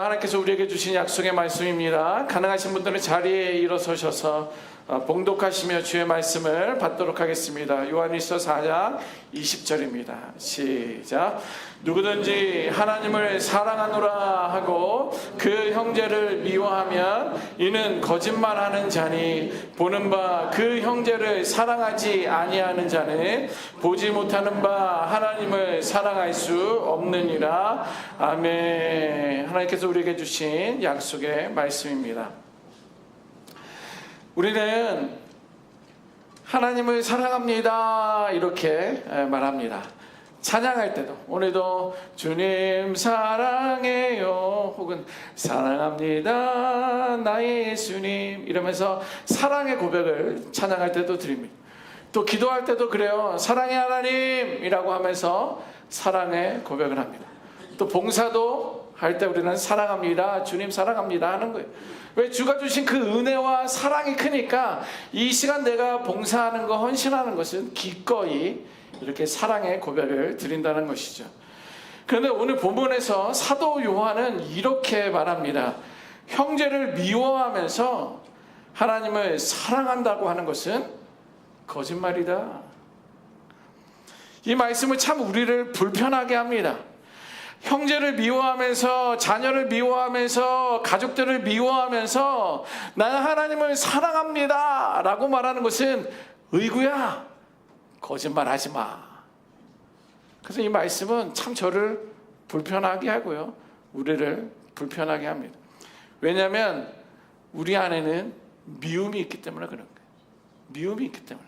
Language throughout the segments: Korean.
하나님께서 우리에게 주신 약속의 말씀입니다. 가능하신 분들은 자리에 일어서셔서 봉독하시며 주의 말씀을 받도록 하겠습니다. 요한일서 4장 20절입니다. 시작. 누구든지 하나님을 사랑하노라 하고 그 형제를 미워하면 이는 거짓말하는 자니 보는 바 그 형제를 사랑하지 아니하는 자는 보지 못하는 바 하나님을 사랑할 수 없느니라. 아멘. 하나님께서 우리에게 주신 약속의 말씀입니다. 우리는 하나님을 사랑합니다 이렇게 말합니다. 찬양할 때도 오늘도 주님 사랑해요 혹은 사랑합니다 나의 예수님 이러면서 사랑의 고백을 찬양할 때도 드립니다. 또 기도할 때도 그래요. 사랑의 하나님이라고 하면서 사랑의 고백을 합니다. 또 봉사도 할 때 우리는 사랑합니다 주님 사랑합니다 하는 거예요. 왜? 주가 주신 그 은혜와 사랑이 크니까 이 시간 내가 봉사하는 거 헌신하는 것은 기꺼이 이렇게 사랑의 고백을 드린다는 것이죠. 그런데 오늘 본문에서 사도 요한은 이렇게 말합니다. 형제를 미워하면서 하나님을 사랑한다고 하는 것은 거짓말이다. 이 말씀은 참 우리를 불편하게 합니다. 형제를 미워하면서 자녀를 미워하면서 가족들을 미워하면서 나는 하나님을 사랑합니다 라고 말하는 것은 의구야 거짓말하지 마. 그래서 이 말씀은 참 저를 불편하게 하고요 우리를 불편하게 합니다. 왜냐하면 우리 안에는 미움이 있기 때문에 그런 거예요. 미움이 있기 때문에.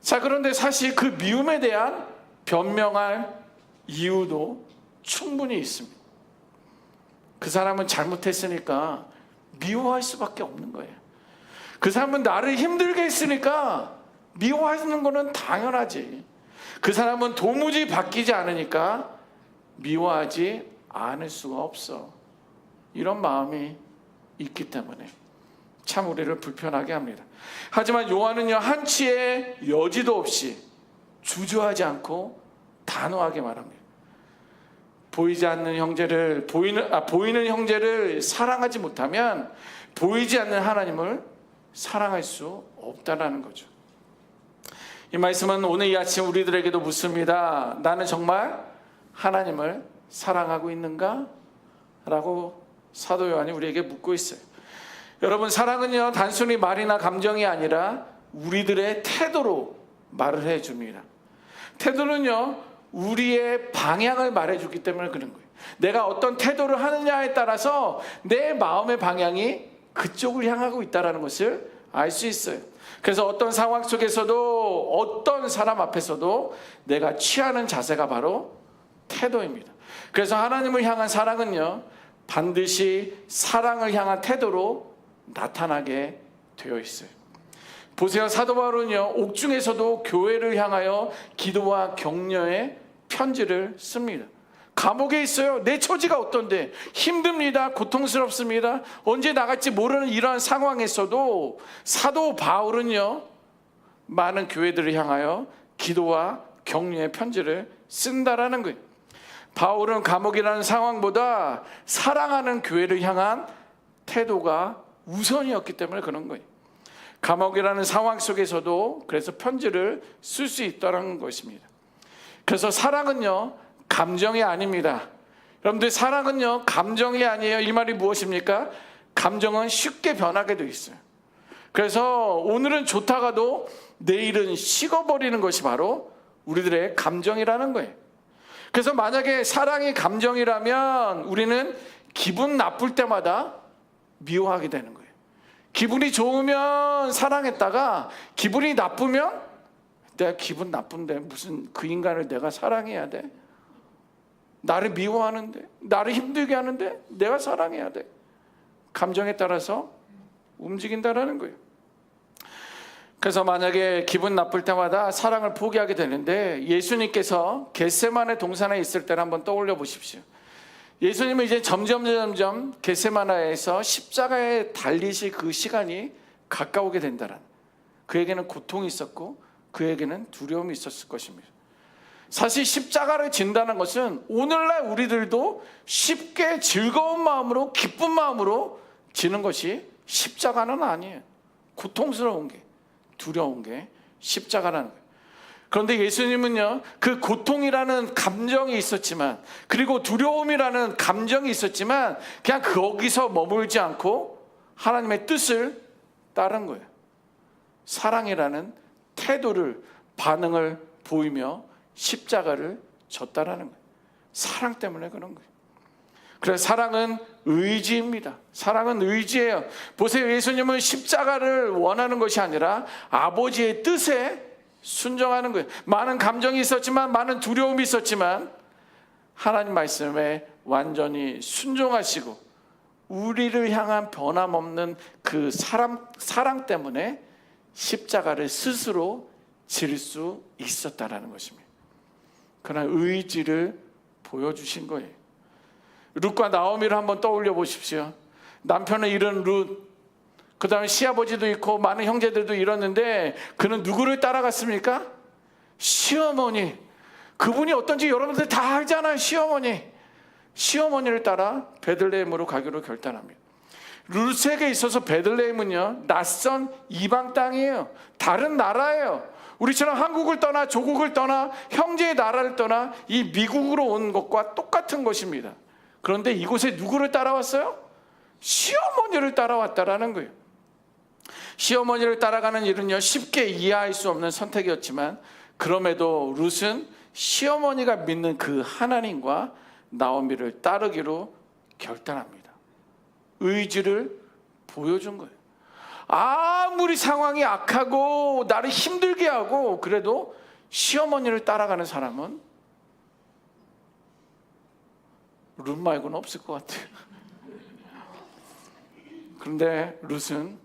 자, 그런데 사실 그 미움에 대한 변명할 이유도 충분히 있습니다. 그 사람은 잘못했으니까 미워할 수밖에 없는 거예요. 그 사람은 나를 힘들게 했으니까 미워하는 거는 당연하지. 그 사람은 도무지 바뀌지 않으니까 미워하지 않을 수가 없어. 이런 마음이 있기 때문에 참 우리를 불편하게 합니다. 하지만 요한은요 한치의 여지도 없이 주저하지 않고 단호하게 말합니다. 보이지 않는 형제를 보이는 형제를 사랑하지 못하면 보이지 않는 하나님을 사랑할 수 없다라는 거죠. 이 말씀은 오늘 이 아침 우리들에게도 묻습니다. 나는 정말 하나님을 사랑하고 있는가? 라고 사도 요한이 우리에게 묻고 있어요. 여러분, 사랑은요 단순히 말이나 감정이 아니라 우리들의 태도로 말을 해줍니다. 태도는요 우리의 방향을 말해주기 때문에 그런 거예요. 내가 어떤 태도를 하느냐에 따라서 내 마음의 방향이 그쪽을 향하고 있다는 것을 알 수 있어요. 그래서 어떤 상황 속에서도 어떤 사람 앞에서도 내가 취하는 자세가 바로 태도입니다. 그래서 하나님을 향한 사랑은요 반드시 사랑을 향한 태도로 나타나게 되어 있어요. 보세요. 사도 바울은요 옥중에서도 교회를 향하여 기도와 격려의 편지를 씁니다. 감옥에 있어요. 내 처지가 어떤데 힘듭니다. 고통스럽습니다. 언제 나갈지 모르는 이러한 상황에서도 사도 바울은요 많은 교회들을 향하여 기도와 격려의 편지를 쓴다라는 거예요. 바울은 감옥이라는 상황보다 사랑하는 교회를 향한 태도가 우선이었기 때문에 그런 거예요. 감옥이라는 상황 속에서도 그래서 편지를 쓸 수 있다는 것입니다. 그래서 사랑은요 감정이 아닙니다. 여러분들, 사랑은요 감정이 아니에요. 이 말이 무엇입니까? 감정은 쉽게 변하게 돼 있어요. 그래서 오늘은 좋다가도 내일은 식어버리는 것이 바로 우리들의 감정이라는 거예요. 그래서 만약에 사랑이 감정이라면 우리는 기분 나쁠 때마다 미워하게 되는 거예요. 기분이 좋으면 사랑했다가 기분이 나쁘면 내가 기분 나쁜데 무슨 그 인간을 내가 사랑해야 돼? 나를 미워하는데, 나를 힘들게 하는데 내가 사랑해야 돼? 감정에 따라서 움직인다라는 거예요. 그래서 만약에 기분 나쁠 때마다 사랑을 포기하게 되는데 예수님께서 겟세마네 동산에 있을 때를 한번 떠올려 보십시오. 예수님은 이제 점점 겟세마네에서 십자가에 달리실 그 시간이 가까우게 된다는, 그에게는 고통이 있었고 그에게는 두려움이 있었을 것입니다. 사실 십자가를 진다는 것은 오늘날 우리들도 쉽게 즐거운 마음으로 기쁜 마음으로 지는 것이 십자가는 아니에요. 고통스러운 게, 두려운 게 십자가라는 거예요. 그런데 예수님은요, 그 고통이라는 감정이 있었지만, 그리고 두려움이라는 감정이 있었지만 그냥 거기서 머물지 않고 하나님의 뜻을 따른 거예요. 사랑이라는 태도를, 반응을 보이며 십자가를 졌다라는 거예요. 사랑 때문에 그런 거예요. 그래서 사랑은 의지입니다. 사랑은 의지예요. 보세요, 예수님은 십자가를 원하는 것이 아니라 아버지의 뜻에 순종하는 거예요. 많은 감정이 있었지만, 많은 두려움이 있었지만 하나님 말씀에 완전히 순종하시고 우리를 향한 변함없는 그 사랑 때문에 십자가를 스스로 질 수 있었다라는 것입니다. 그러나 의지를 보여주신 거예요. 룻과 나오미를 한번 떠올려 보십시오. 남편을 잃은 룻, 그 다음에 시아버지도 있고 많은 형제들도 잃었는데 그는 누구를 따라갔습니까? 시어머니. 그분이 어떤지 여러분들 다 알잖아요. 시어머니를 따라 베들레헴으로 가기로 결단합니다. 룻에게 있어서 베들레헴은요, 낯선 이방 땅이에요. 다른 나라예요. 우리처럼 한국을 떠나 조국을 떠나 형제의 나라를 떠나 이 미국으로 온 것과 똑같은 것입니다. 그런데 이곳에 누구를 따라왔어요? 시어머니를 따라왔다라는 거예요. 시어머니를 따라가는 일은요, 쉽게 이해할 수 없는 선택이었지만 그럼에도 룻은 시어머니가 믿는 그 하나님과 나오미를 따르기로 결단합니다. 의지를 보여준 거예요. 아무리 상황이 악하고 나를 힘들게 하고 그래도 시어머니를 따라가는 사람은 룻 말고는 없을 것 같아요. 그런데 룻은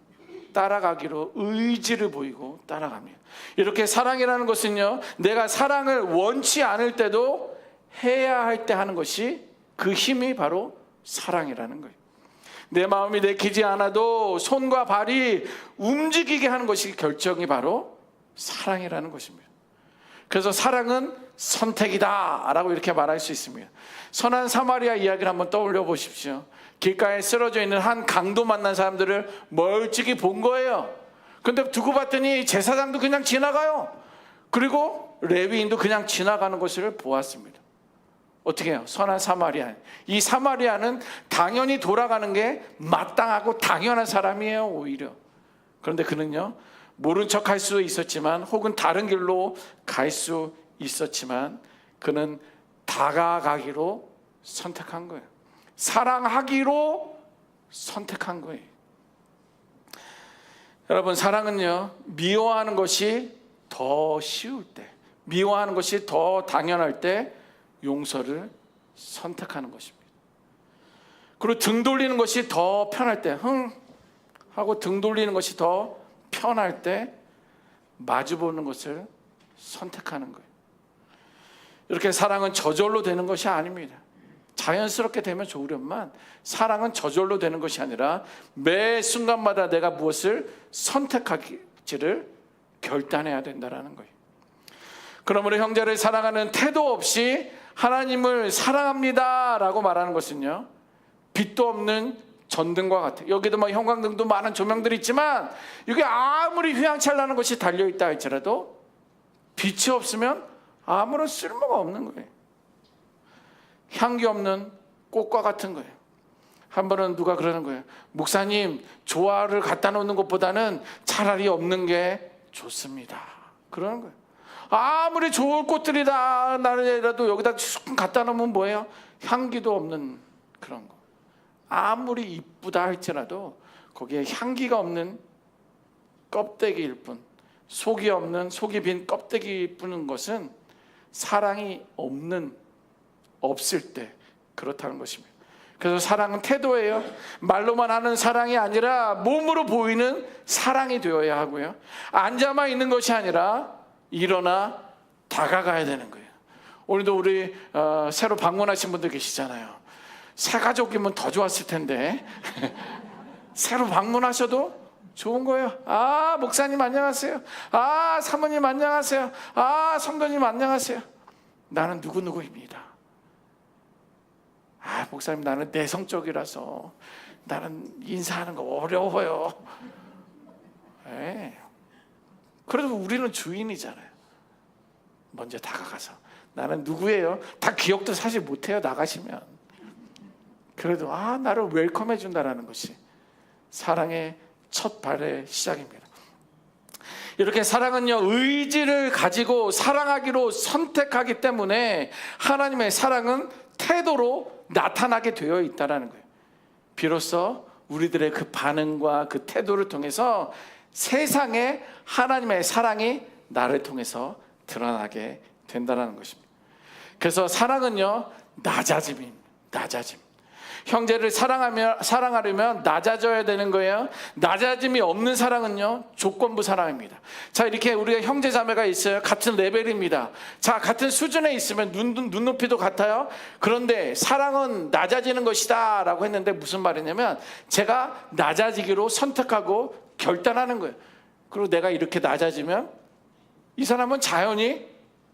따라가기로 의지를 보이고 따라갑니다. 이렇게 사랑이라는 것은요, 내가 사랑을 원치 않을 때도 해야 할 때 하는 것이, 그 힘이 바로 사랑이라는 거예요. 내 마음이 내키지 않아도 손과 발이 움직이게 하는 것이 결정이 바로 사랑이라는 것입니다. 그래서 사랑은 선택이다 라고 이렇게 말할 수 있습니다. 선한 사마리아 이야기를 한번 떠올려 보십시오. 길가에 쓰러져 있는 한 강도 만난 사람들을 멀찍이 본 거예요. 근데 두고 봤더니 제사장도 그냥 지나가요. 그리고 레위인도 그냥 지나가는 것을 보았습니다. 어떻게 해요? 선한 사마리아. 이 사마리아는 당연히 돌아가는 게 마땅하고 당연한 사람이에요, 오히려. 그런데 그는요, 모른 척 할 수 있었지만, 혹은 다른 길로 갈 수 있었지만, 그는 다가가기로 선택한 거예요. 사랑하기로 선택한 거예요. 여러분, 사랑은요, 미워하는 것이 더 쉬울 때, 미워하는 것이 더 당연할 때 용서를 선택하는 것입니다. 그리고 등 돌리는 것이 더 편할 때, 하고 등 돌리는 것이 더 편할 때 마주보는 것을 선택하는 거예요. 이렇게 사랑은 저절로 되는 것이 아닙니다. 자연스럽게 되면 좋으련만, 사랑은 저절로 되는 것이 아니라 매 순간마다 내가 무엇을 선택할지를 결단해야 된다는 거예요. 그러므로 형제를 사랑하는 태도 없이 하나님을 사랑합니다 라고 말하는 것은요, 빛도 없는 전등과 같아요. 여기도 뭐 형광등도 많은 조명들이 있지만 이게 아무리 휘황찬란한 것이 달려있다 할지라도 빛이 없으면 아무런 쓸모가 없는 거예요. 향기 없는 꽃과 같은 거예요. 한 번은 누가 그러는 거예요. 목사님, 조화를 갖다 놓는 것보다는 차라리 없는 게 좋습니다. 그러는 거예요. 아무리 좋을 꽃들이다 나라도 여기다 쑥 갖다 놓으면 뭐예요? 향기도 없는 그런 거. 아무리 이쁘다 할지라도 거기에 향기가 없는 껍데기일 뿐, 속이 빈 껍데기일 뿐인 것은 사랑이 없을 때 그렇다는 것입니다. 그래서 사랑은 태도예요. 말로만 하는 사랑이 아니라 몸으로 보이는 사랑이 되어야 하고요, 앉아만 있는 것이 아니라 일어나 다가가야 되는 거예요. 오늘도 우리 새로 방문하신 분들 계시잖아요. 새 가족이면 더 좋았을 텐데 새로 방문하셔도 좋은 거예요. 아, 목사님 안녕하세요. 아, 사모님 안녕하세요. 아, 성도님 안녕하세요. 나는 누구누구입니다. 아, 목사님 나는 내성적이라서 나는 인사하는 거 어려워요. 네. 그래도 우리는 주인이잖아요. 먼저 다가가서 나는 누구예요? 다 기억도 사실 못해요. 나가시면. 그래도 나를 웰컴해 준다라는 것이 사랑의 첫 발의 시작입니다. 이렇게 사랑은요, 의지를 가지고 사랑하기로 선택하기 때문에 하나님의 사랑은 태도로 나타나게 되어 있다는 거예요. 비로소 우리들의 그 반응과 그 태도를 통해서 세상에 하나님의 사랑이 나를 통해서 드러나게 된다는 것입니다. 그래서 사랑은요, 낮아짐입니다. 낮아짐. 형제를 사랑하려면 낮아져야 되는 거예요. 낮아짐이 없는 사랑은요, 조건부 사랑입니다. 자, 이렇게 우리가 형제 자매가 있어요. 같은 레벨입니다. 자, 같은 수준에 있으면 눈높이도 같아요. 그런데 사랑은 낮아지는 것이다 라고 했는데 무슨 말이냐면 제가 낮아지기로 선택하고 결단하는 거예요. 그리고 내가 이렇게 낮아지면 이 사람은 자연히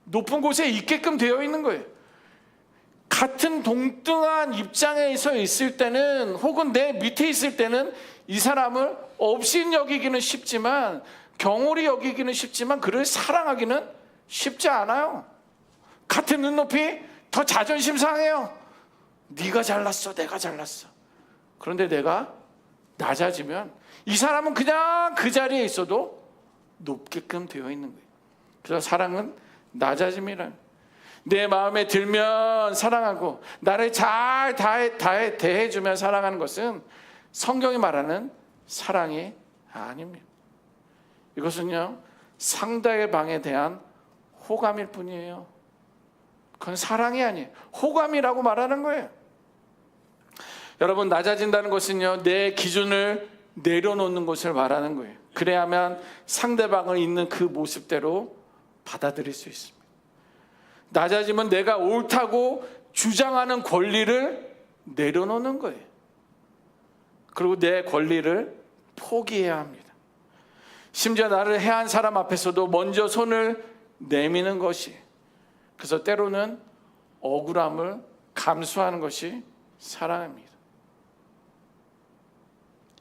높은 곳에 있게끔 되어 있는 거예요. 같은 동등한 입장에 서 있을 때는, 혹은 내 밑에 있을 때는 이 사람을 없인 여기기는 쉽지만, 경홀히 여기기는 쉽지만 그를 사랑하기는 쉽지 않아요. 같은 눈높이 더 자존심 상해요. 네가 잘났어, 내가 잘났어. 그런데 내가 낮아지면 이 사람은 그냥 그 자리에 있어도 높게끔 되어 있는 거예요. 그래서 사랑은 낮아짐이란, 내 마음에 들면 사랑하고 나를 잘 대해주면 사랑하는 것은 성경이 말하는 사랑이 아닙니다. 이것은요, 상대방에 대한 호감일 뿐이에요. 그건 사랑이 아니에요. 호감이라고 말하는 거예요. 여러분, 낮아진다는 것은요, 내 기준을 내려놓는 것을 말하는 거예요. 그래야만 상대방을 있는 그 모습대로 받아들일 수 있습니다. 낮아지면 내가 옳다고 주장하는 권리를 내려놓는 거예요. 그리고 내 권리를 포기해야 합니다. 심지어 나를 해한 사람 앞에서도 먼저 손을 내미는 것이, 그래서 때로는 억울함을 감수하는 것이 사랑입니다.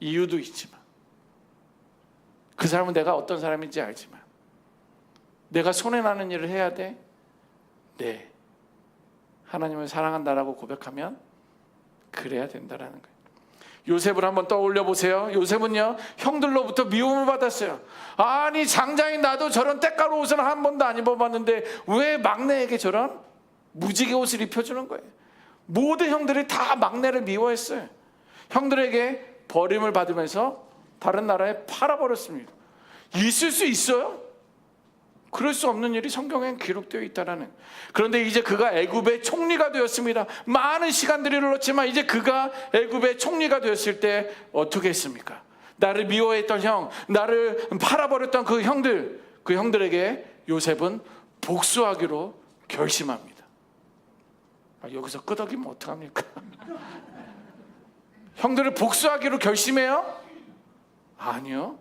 이유도 있지만, 그 사람은 내가 어떤 사람인지 알지만, 내가 손해나는 일을 해야 돼? 네, 하나님을 사랑한다라고 고백하면 그래야 된다라는 거예요. 요셉을 한번 떠올려 보세요. 요셉은요, 형들로부터 미움을 받았어요. 아니, 장자인 나도 저런 때가루 옷을 한 번도 안 입어봤는데 왜 막내에게 저런 무지개 옷을 입혀주는 거예요. 모든 형들이 다 막내를 미워했어요. 형들에게 버림을 받으면서 다른 나라에 팔아버렸습니다. 있을 수 있어요? 그럴 수 없는 일이 성경에 기록되어 있다라는. 그런데 이제 그가 애굽의 총리가 되었습니다. 많은 시간들이 흘렀지만 이제 그가 애굽의 총리가 되었을 때 어떻게 했습니까? 나를 미워했던 형, 나를 팔아버렸던 그 형들에게 요셉은 복수하기로 결심합니다. 여기서 끄덕이면 어떡합니까? 형들을 복수하기로 결심해요? 아니요,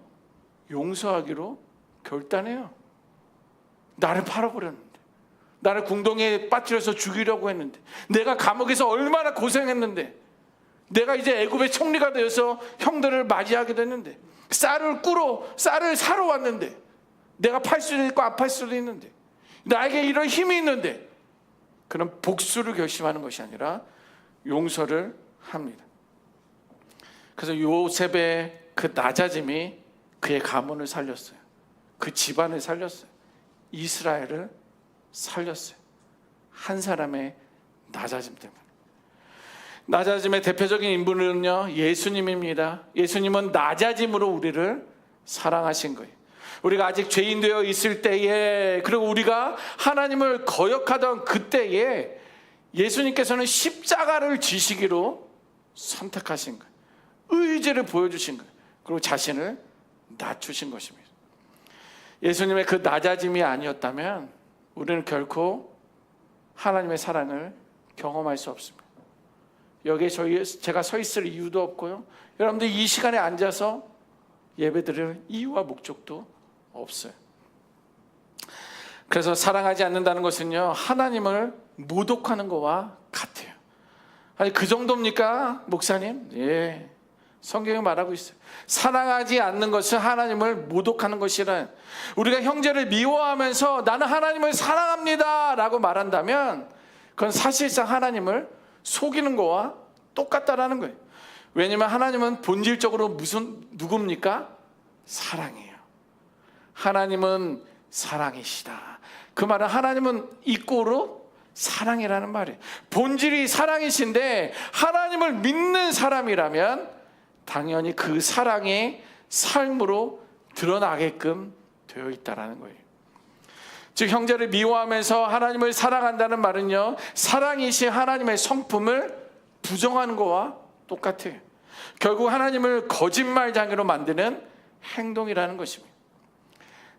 용서하기로 결단해요. 나를 팔아버렸는데, 나를 궁동에 빠뜨려서 죽이려고 했는데, 내가 감옥에서 얼마나 고생했는데, 내가 이제 애굽의 총리가 되어서 형들을 맞이하게 됐는데, 쌀을 사러 왔는데, 내가 팔 수도 있고 안 팔 수도 있는데, 나에게 이런 힘이 있는데, 그런 복수를 결심하는 것이 아니라 용서를 합니다. 그래서 요셉의 그 낮아짐이 그의 가문을 살렸어요. 그 집안을 살렸어요. 이스라엘을 살렸어요. 한 사람의 낮아짐 때문에. 낮아짐의 대표적인 인물은요, 예수님입니다. 예수님은 낮아짐으로 우리를 사랑하신 거예요. 우리가 아직 죄인 되어 있을 때에, 그리고 우리가 하나님을 거역하던 그때에 예수님께서는 십자가를 지시기로 선택하신 거예요. 의지를 보여주신 거예요. 그리고 자신을 낮추신 것입니다. 예수님의 그 낮아짐이 아니었다면 우리는 결코 하나님의 사랑을 경험할 수 없습니다. 여기에 제가 서 있을 이유도 없고요, 여러분들 이 시간에 앉아서 예배드릴 이유와 목적도 없어요. 그래서 사랑하지 않는다는 것은요, 하나님을 모독하는 것과 같아요. 아니, 그 정도입니까, 목사님? 예, 성경이 말하고 있어요. 사랑하지 않는 것은 하나님을 모독하는 것이라. 우리가 형제를 미워하면서 나는 하나님을 사랑합니다 라고 말한다면 그건 사실상 하나님을 속이는 거와 똑같다라는 거예요. 왜냐하면 하나님은 본질적으로 누굽니까? 사랑이에요. 하나님은 사랑이시다. 그 말은 하나님은 이꼬로 사랑이라는 말이에요. 본질이 사랑이신데 하나님을 믿는 사람이라면 당연히 그 사랑이 삶으로 드러나게끔 되어 있다는 거예요. 즉 형제를 미워하면서 하나님을 사랑한다는 말은요, 사랑이신 하나님의 성품을 부정하는 것과 똑같아요. 결국 하나님을 거짓말장애로 만드는 행동이라는 것입니다.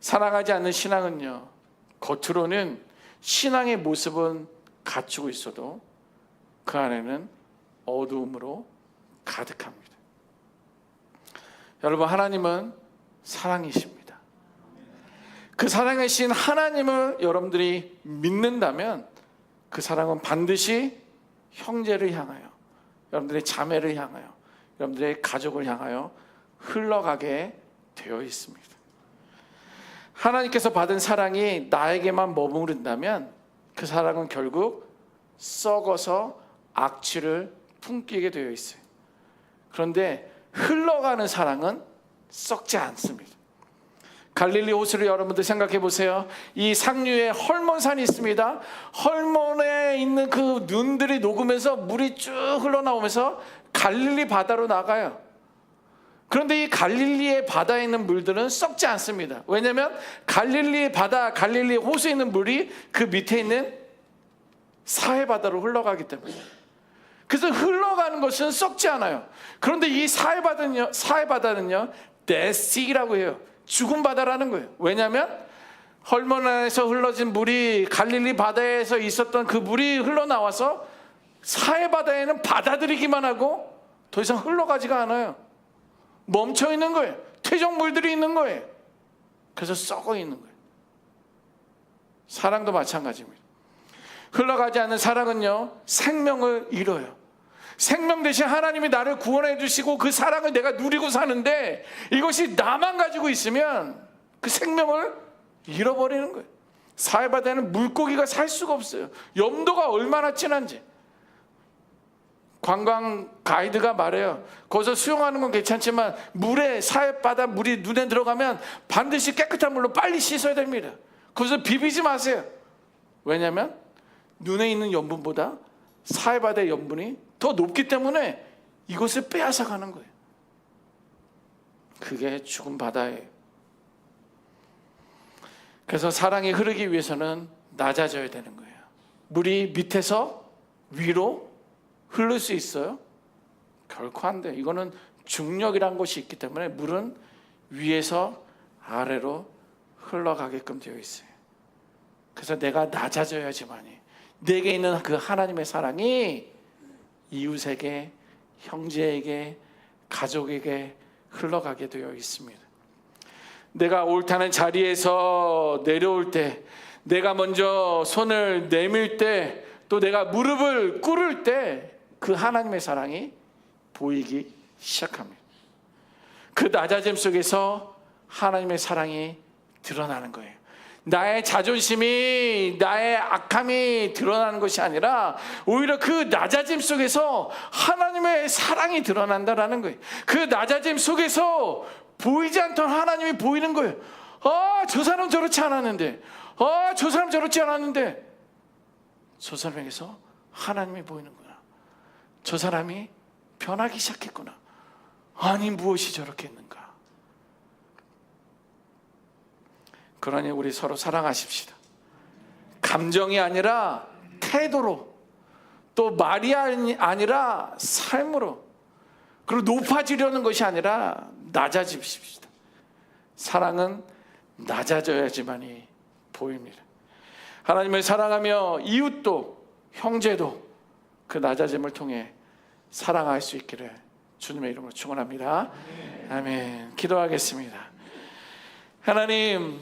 사랑하지 않는 신앙은요, 겉으로는 신앙의 모습은 갖추고 있어도 그 안에는 어두움으로 가득합니다. 여러분, 하나님은 사랑이십니다. 그 사랑이신 하나님을 여러분들이 믿는다면 그 사랑은 반드시 형제를 향하여, 여러분들의 자매를 향하여, 여러분들의 가족을 향하여 흘러가게 되어 있습니다. 하나님께서 받은 사랑이 나에게만 머무른다면 그 사랑은 결국 썩어서 악취를 품기게 되어 있어요. 그런데 흘러가는 사랑은 썩지 않습니다. 갈릴리 호수를 여러분들 생각해 보세요. 이 상류에 헐몬산이 있습니다. 헐몬에 있는 그 눈들이 녹으면서 물이 쭉 흘러나오면서 갈릴리 바다로 나가요. 그런데 이 갈릴리의 바다에 있는 물들은 썩지 않습니다. 왜냐하면 갈릴리 바다, 갈릴리 호수에 있는 물이 그 밑에 있는 사해바다로 흘러가기 때문에. 그래서 흘러가는 것은 썩지 않아요. 그런데 이 사해바다는요 데시라고 해요. 죽은 바다라는 거예요. 왜냐하면 헐몬에서 흘러진 물이 갈릴리 바다에서 있었던 그 물이 흘러나와서 사해바다에는 받아들이기만 하고 더 이상 흘러가지가 않아요. 멈춰 있는 거예요. 퇴적물들이 있는 거예요. 그래서 썩어 있는 거예요. 사랑도 마찬가지입니다. 흘러가지 않는 사랑은요 생명을 잃어요. 생명 대신 하나님이 나를 구원해 주시고 그 사랑을 내가 누리고 사는데 이것이 나만 가지고 있으면 그 생명을 잃어버리는 거예요. 사해바다에는 물고기가 살 수가 없어요. 염도가 얼마나 진한지. 관광 가이드가 말해요. 거기서 수영하는 건 괜찮지만 물에, 사해바다 물이 눈에 들어가면 반드시 깨끗한 물로 빨리 씻어야 됩니다. 거기서 비비지 마세요. 왜냐하면 눈에 있는 염분보다 사해바다의 염분이 더 높기 때문에 이것을 빼앗아 가는 거예요. 그게 죽은 바다예요. 그래서 사랑이 흐르기 위해서는 낮아져야 되는 거예요. 물이 밑에서 위로 흐를 수 있어요? 결코 안 돼요. 이거는 중력이란 것이 있기 때문에 물은 위에서 아래로 흘러가게끔 되어 있어요. 그래서 내가 낮아져야지만이 내게 있는 그 하나님의 사랑이 이웃에게, 형제에게, 가족에게 흘러가게 되어 있습니다. 내가 옳다는 자리에서 내려올 때, 내가 먼저 손을 내밀 때, 또 내가 무릎을 꿇을 때 그 하나님의 사랑이 보이기 시작합니다. 그 낮아짐 속에서 하나님의 사랑이 드러나는 거예요. 나의 자존심이, 나의 악함이 드러나는 것이 아니라 오히려 그 낮아짐 속에서 하나님의 사랑이 드러난다라는 거예요. 그 낮아짐 속에서 보이지 않던 하나님이 보이는 거예요. 저 사람 저렇지 않았는데, 저 사람 저렇지 않았는데, 저 사람에게서 하나님이 보이는구나. 저 사람이 변하기 시작했구나. 아니 무엇이 저렇게 했는가. 그러니 우리 서로 사랑하십시다. 감정이 아니라 태도로, 또 말이 아니라 삶으로, 그리고 높아지려는 것이 아니라 낮아집시다. 사랑은 낮아져야지만이 보입니다. 하나님을 사랑하며 이웃도 형제도 그 낮아짐을 통해 사랑할 수 있기를 주님의 이름으로 축원합니다. 아멘. 기도하겠습니다. 하나님,